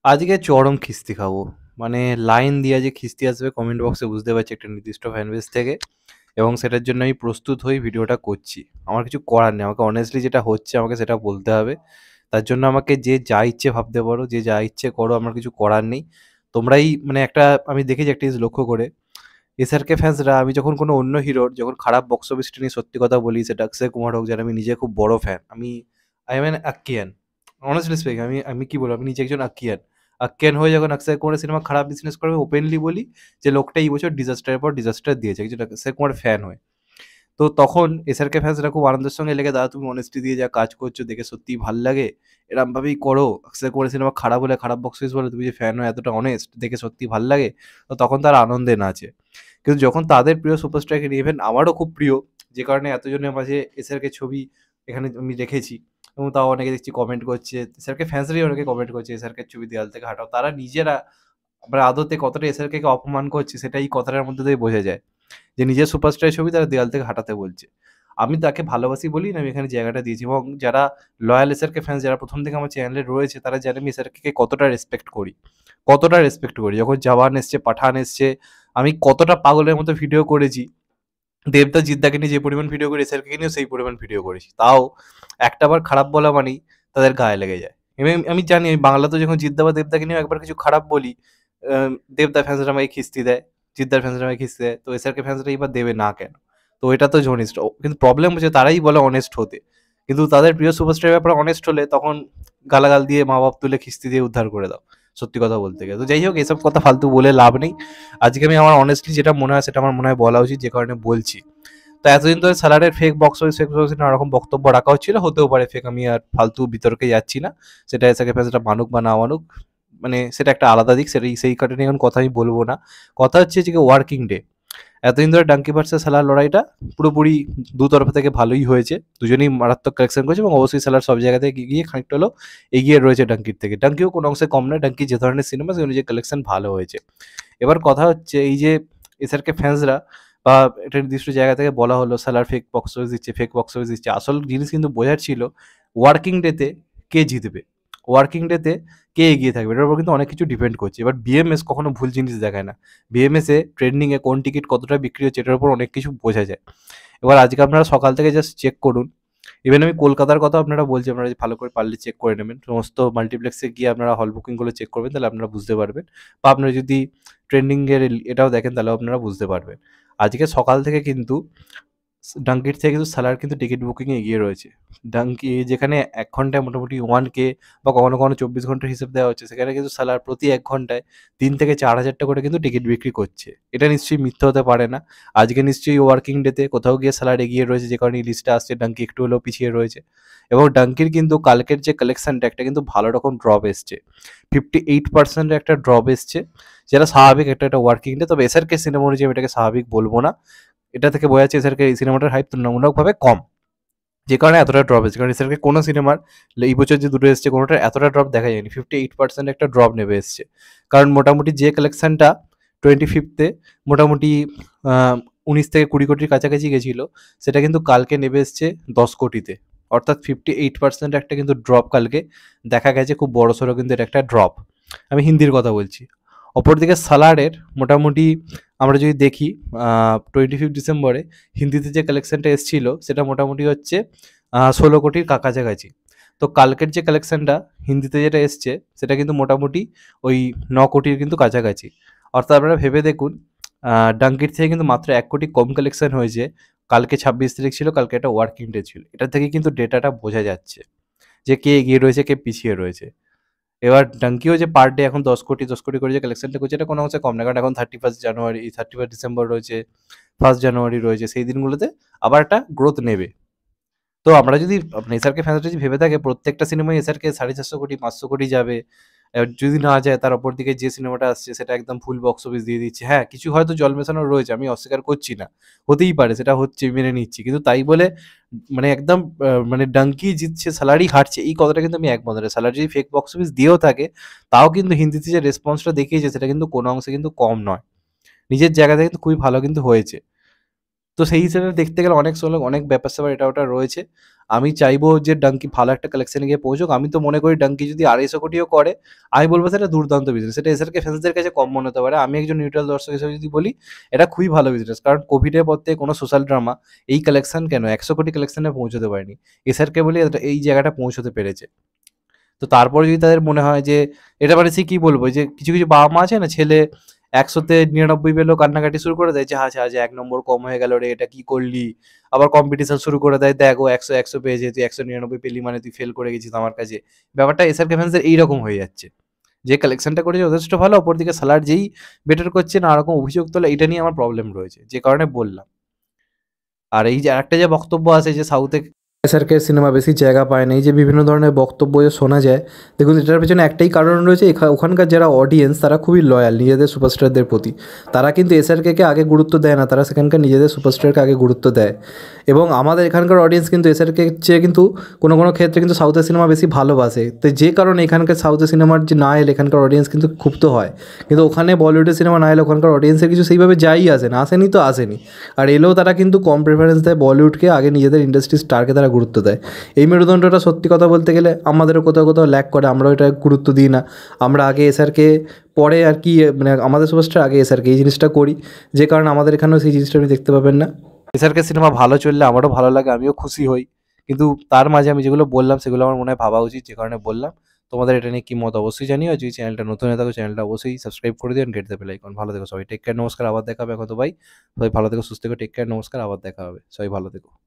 আজকে চরম খিস্তি খাবো। মানে লাইন দিয়া যে খিস্তি আসবে কমেন্ট বক্সে বুঝতে পারছি একটা নির্দিষ্ট ফ্যান বেস থেকে, এবং সেটার জন্য আমি প্রস্তুত হয়ে ভিডিওটা করছি। আমার কিছু করার নেই। আমাকে অনেস্টলি যেটা হচ্ছে আমাকে সেটা বলতে হবে। তার জন্য আমাকে যে যা ইচ্ছে ভাবতে পারো, যে যা ইচ্ছে করো, আমার কিছু করার নেই। তোমরাই মানে একটা আমি দেখেছি একটা জিনিস লক্ষ্য করে, এসআরকে ফ্যান্সরা আমি যখন কোনো অন্য হিরোর যখন খারাপ বক্স অফিসটা নিয়ে সত্যি কথা বলি, সেটা অক্ষয় কুমার হোক, যার আমি নিজে খুব বড় ফ্যান। আই এম অ্যান আক্কিয়ান। অনেস্টলি স্পিকিং আমি কি বলবো, আমি নিজে একজন আক্কিয়ান। আক্কিয়ান হয়ে যখন অক্ষয় কুমারের সিনেমা খারাপ বিজনেস করে, আমি ওপেনলি বলি যে লোকটা এই বছর ডিজাস্টারের পর ডিজাস্টার দিয়েছে, একজন অক্ষয় কুমার ফ্যান হয়ে। তো তখন এসআরকে ফ্যান্সরা খুব আনন্দের সঙ্গে লেগে, দাদা তুমি অনেস্টি দিয়ে যা কাজ করছো দেখে সত্যিই ভাল লাগে, এরমভাবেই করো, অক্ষয় কুমারের সিনেমা খারাপ হলে খারাপ বক্স অফিস বলে, তুমি যে ফ্যান হয়ে এতটা অনেস্ট দেখে সত্যি ভাল লাগে। তো তখন তারা আনন্দে নাচে। কিন্তু যখন তাদের প্রিয় সুপারস্টারকে নিয়ে, ইভেন আমারও খুব প্রিয়, যে কারণে এতজনের মাঝে এসআরকে ছবি এখানে আমি রেখেছি, এবং তাও অনেকে দেখছি কমেন্ট করছে, এসআরকে ফ্যান্সরাই অনেকে কমেন্ট করছে এসআরকে ছবি দেওয়াল থেকে হাঁটাও, তারা নিজেরা মানে আদতে কতটা এসআরকে অপমান করছে সেটা এই কথাটার মধ্যে দিয়ে বোঝা যায়, যে নিজের সুপারস্টারের ছবি তারা দেওয়াল থেকে হাঁটাতে বলছে। আমি তাকে ভালোবাসি বলেই না আমি এখানে জায়গাটা দিয়েছি, এবং যারা লয়াল এসআরকে ফ্যান্স যারা প্রথম থেকে আমার চ্যানেলে রয়েছে, তারা জানে আমি এসআরকে কতটা রেসপেক্ট করি, কতটা রেসপেক্ট করি। যখন জওয়ান এসছে, পাঠান এসছে, আমি কতটা পাগলের মতো ভিডিও করেছি। দেবদা জিদ্দাকে নিয়ে যে পরিমাণ ভিডিও করি, এসআরকে নিয়েও সেই পরিমাণ ভিডিও করেছি। তাও একটা বার খারাপ বলা মানেই তাদের গায়ে লেগে যায়। এবং আমি জানি আমি বাংলাতে যখন জিদ্দা বা দেবদাকে নিয়ে একবার কিছু খারাপ বলি, দেবদা ফ্যান্সরা আমাকে খিস্তি দেয়, জিদ্দার ফ্যান্সরা আমাকে খিস্তি দেয়, তো এসআরকে ফ্যান্সরা এবার দেবে না কেন? তো এটা তো জনিস্ট। কিন্তু প্রবলেম হচ্ছে তারাই বলে অনেস্ট হতে, কিন্তু তাদের প্রিয় সুপারস্টারের ব্যাপারে অনেস্ট হলে তখন গালাগাল দিয়ে মা বাপ তুলে খিস্তি দিয়ে উদ্ধার করে দাও, সত্যি কথা বলতে গেলে। তো যাই হোক, এসব কথা ফালতু বলে লাভ নেই। আজকে আমি আমার অনেস্টলি যেটা মনে হয় সেটা আমার মনে হয় বলা উচিত, যে কারণে বলছি। তো এতদিন ধরে স্যালারের ফেক বক্স অফিস নানা রকম বক্তব্য রাখা হচ্ছিল, হতেও পারে ফেক, আমি আর ফালতু বিতর্কে যাচ্ছি না। সেটা এসআরকে ফ্যান্সরা মানুক বা না মানুক, মানে সেটা একটা আলাদা দিক, সেটাই সেই কারণে নিয়ে এখন কথা আমি বলবো না। কথা হচ্ছে যে ওয়ার্কিং ডে, এতদিন ধরে ডাঙ্কি ভার্সেস সালার লড়াইটা পুরোপুরি দু তরফ থেকে ভালোই হয়েছে, দুজনেই মারাত্মক কালেকশন করেছে, এবং অবশ্যই সালার সব জায়গা থেকে গিয়ে খানিকটা হলেও এগিয়ে রয়েছে ডাঙ্কির থেকে। ডাঙ্কিও কোনো অংশে কম নয়, ডাঙ্কি যে ধরনের সিনেমা সেই অনুযায়ী কালেকশন ভালো হয়েছে। এবার কথা হচ্ছে এই যে এসআরকে ফ্যান্সরা বা একটা নির্দিষ্ট জায়গা থেকে বলা হলো সালার ফেক বক্স অফিস দিচ্ছে, ফেক বক্স অফিস দিচ্ছে, আসল জিনিস কিন্তু বোঝার ছিল ওয়ার্কিং ডেতে কে জিতবে, ওয়ার্কিং ডেতে কে এগিয়ে থাকবে, এটার উপর কিন্তু অনেক কিছু ডিপেন্ড করছে। এবার বিএমএস কখনো ভুল জিনিস দেখায় না। বিএমএসে ট্রেন্ডিংয়ে কোন টিকিট কতটা বিক্রি হচ্ছে এটার উপর অনেক কিছু বোঝা যায়। এবার আজকে আপনারা সকাল থেকে জাস্ট চেক করুন, ইভেন আমি কলকাতার কথা আপনারা বলছি, আপনারা ভালো করে পারলে চেক করে নেবেন, সমস্ত মাল্টিপ্লেক্সে গিয়ে আপনারা হল বুকিংগুলো চেক করবেন, তাহলে আপনারা বুঝতে পারবেন। বা আপনারা যদি ট্রেন্ডিংয়ের এটাও দেখেন তাহলেও আপনারা বুঝতে পারবেন। আজকে সকাল থেকে কিন্তু ডাঙ্কির থেকে কিন্তু সালার কিন্তু টিকিট বুকিংয়ে এগিয়ে রয়েছে। ডাঙ্কি যেখানে ১ ঘন্টায় মোটামুটি 1K বা কখনো, কখনো ২৪ ঘন্টার হিসেব দেওয়া হচ্ছে, সেখানে কিন্তু সালার প্রতি ১ ঘন্টায় ৩ থেকে ৪,০০০ টা করে কিন্তু টিকিট বিক্রি করছে। এটা নিশ্চয়ই মিথ্যে হতে পারে না। আজকে নিশ্চয়ই ওয়ার্কিং ডেতে কোথাও গিয়ে সালার এগিয়ে রয়েছে, যে কারণে এই লিস্টে আসছে, ডাঙ্কি একটু হলেও পিছিয়ে রয়েছে। এবং ডাঙ্কির কিন্তু কালকের যে কালেকশনটা একটা কিন্তু ভালো রকম ড্রপ এসছে। 58% এর একটা ড্রপ এসছে, যেটা স্বাভাবিক একটা ওয়ার্কিং ডে। তবে এসআরকে সিনেমা অনুযায়ী আমি এটাকে স্বাভাবিক বলব না। এটা থেকে বোঝা যাচ্ছে এসআরকে এই সিনেমাটার হাইপ তুলনামূলকভাবে কম, যে কারণে এতটা ড্রপ এসেছে। কারণ এসআরকে কোনো সিনেমার এই বছর যে দুটো এসছে কোনোটার এতটা ড্রপ দেখা যায়নি। 58% একটা ড্রপ নেমে এসছে। কারণ মোটামুটি যে কালেকশনটা 25th মোটামুটি 19 থেকে 20 কোটির কাছাকাছি গেছিল, সেটা কিন্তু কালকে নেমে এসছে 10 কোটিতে। অর্থাৎ 58% একটা কিন্তু ড্রপ কালকে দেখা গেছে, খুব বড়সড় কিন্তু এটা একটা ড্রপ। আমি হিন্দির কথা বলছি। অপরদিকে সালারের মোটামুটি আমরা যদি দেখি 25 ডিসেম্বরে হিন্দিতে যে কালেকশনটা এসছিল সেটা মোটামুটি হচ্ছে 16 কোটির কাছাকাছি। তো কালকের যে কালেকশনটা হিন্দিতে যেটা এসছে সেটা কিন্তু মোটামুটি ওই 9 কোটির কিন্তু কাছাকাছি। অর্থাৎ আপনারা ভেবে দেখুন, ডাঙ্কির থেকে কিন্তু মাত্র 1 কোটি কম কালেকশন হয়েছে। কালকে 26 তারিখ ছিল, কালকে একটা ওয়ার্কিং ডে ছিল। এটা থেকে কিন্তু ডেটাটা বোঝা যাচ্ছে যে কে এগিয়ে রয়েছে, কে পিছিয়ে রয়েছে। এবার ডাঙ্কিও যে পার ডে এখন 10 কোটি করে যে কালেকশনটা করছে, এটা কোনো অংশে কম না। কারণ এখন 31 জানুয়ারি, 31 ডিসেম্বর রয়েছে, 1 জানুয়ারি রয়েছে। সেই দিনগুলোতে আবার একটা গ্রোথ নেবে। তো আমরা যদি এসআরকে ফ্যান্সরা যদি ভেবে থাকে প্রত্যেকটা সিনেমায় এসআরকে 450 কোটি 500 কোটি যাবে, যদি না যায় তার অপর দিকে যে সিনেমাটা আসছে সেটা একদম ফুল বক্স অফিস দিয়ে দিচ্ছে। হ্যাঁ, কিছু হয়তো জল মেশানো রয়েছে, আমি অস্বীকার করছি না। হতেই পারে, সেটা হচ্ছে, মেনে নিচ্ছি। কিন্তু তাই বলে মানে একদম মানে ডাঙ্কি জিতছে সালারি হারছে এই কথাটা কিন্তু আমি একমত না। সালার যদি ফেক বক্স অফিস দিয়েও থাকে, তাও কিন্তু হিন্দিতে যে রেসপন্সটা দেখিয়েছে সেটা কিন্তু কোনো অংশে কিন্তু কম নয়। নিজের জায়গা থেকে কিন্তু খুবই ভালো কিন্তু হয়েছে। তো সেই হিসেবে দেখতে গেলে অনেক ব্যাপার-স্যাপার এটা ওটা রয়েছে। আমি চাইবো যে ডাঙ্কি ভালো একটা কালেকশনে গিয়ে পৌঁছুক। আমি তো মনে করি ডাঙ্কি যদি 250 কোটিও করে, আমি বলবো সেটা দুর্দান্ত বিজনেস। সেটা এসআরকে ফ্যান্সদের কাছে কম মনে হতে পারে। আমি একজন নিউট্রাল দর্শক হিসেবে যদি বলি, এটা খুবই ভালো বিজনেস। কারণ কোভিডের পর থেকে কোনো সোশ্যাল ড্রামা এই কালেকশন কেন 100 কোটি কালেকশনে পৌঁছতে পারেনি। এসআরকে বলে এই জায়গাটা পৌঁছতে পেরেছে। তো তারপরে যদি তাদের মনে হয় যে এটা মানে সে কি বলবো, যে কিছু কিছু বাবা মা আছে না, ছেলে 100-তে 99 পেলেও কান্নাকাটি শুরু করে দেয় যে আচ্ছা আজ 1 নম্বর কম হয়ে গেল রে, এটা কি করলি। আবার কম্পিটিশন শুরু করে দেয়, দেখ ও 100 পেয়েছে, তুই 199 পেলি মানে তুই ফেল করে গেছিস আমার কাছে। ব্যাপারটা এসআরকে ফ্যান্সদের এইরকম হয়ে যাচ্ছে, যে কালেকশনটা করেছে যথেষ্ট ভালো, অপরদিকে সালার যেই বেটার করছে না রকম অভিযোগ তোলা, এটা নিয়ে আমার প্রবলেম রয়েছে, যে কারণে বললাম। আর এই যে আরেকটা যে বক্তব্য আছে যে সাউথে এসআরকে সিনেমা বেশি জায়গা পায় না, এই যে বিভিন্ন ধরনের বক্তব্য যে শোনা যায়, দেখুন এটার পেছনে একটাই কারণ রয়েছে, ওখানকার যারা অডিয়েন্স তারা খুবই লয়াল নিজেদের সুপারস্টারদের প্রতি। তারা কিন্তু এসআরকে আগে গুরুত্ব দেয় না, তারা সেখানকার নিজেদের সুপারস্টারকে আগে গুরুত্ব দেয়। এবং আমাদের এখানকার অডিয়েন্স কিন্তু এসআরকে চেয়ে কিন্তু কোনো কোনো ক্ষেত্রে কিন্তু সাউথের সিনেমা বেশি ভালোবাসে। তো যে কারণে এখানকার সাউথের সিনেমার যে না এলে এখানকার অডিয়েন্স কিন্তু ক্ষুব্ধ হয়। কিন্তু ওখানে বলিউডের সিনেমা না এলে ওখানকার অডিয়েন্সের কিছু সেইভাবে যাই আসে না, আসেনি তো আসেনি। আর এলেও তারা কিন্তু কম প্রেফারেন্স দেয় বলিউডকে, আগে নিজেদের ইন্ডাস্ট্রি স্টারকে তারা গুরুত্ব দেয়। এই মেরুদণ্ডটা সত্যি কথা বলতে গেলে আমাদেরও কোথাও কোথাও ল্যাক করে, আমরাও এটা গুরুত্ব দিই না। আমরা আগে এসআরকে পরে আর কি, মানে আমাদের সুপারস্টার আগে এসআরকে, এই জিনিসটা করি, যে কারণে আমাদের এখানেও সেই জিনিসটা আপনি দেখতে পাবেন না। এসআরকে সিনেমা ভালো চললে আমারও ভালো লাগে, আমিও খুশি হই। কিন্তু তার মাঝে আমি যেগুলো বললাম সেগুলো আমার মনে হয় ভাবা উচিত, যে কারণে বললাম। তোমাদের এটা নিয়ে কি মত অবশ্যই জানিও। আর যদি চ্যানেলটা নতুন হয়ে থাকো, চ্যানেলটা অবশ্যই সাবস্ক্রাইব করে দিন, গেট দ্য বেল আইকন। ভালো থেকো সবাই, টেক কেয়ার, নমস্কার, আবার দেখা হবে এখন তো ভাই। সবাই ভালো থেকো, সুস্থ থেকো, টেক কেয়ার, নমস্কার, আবার দেখা হবে, সবাই ভালো থেকো।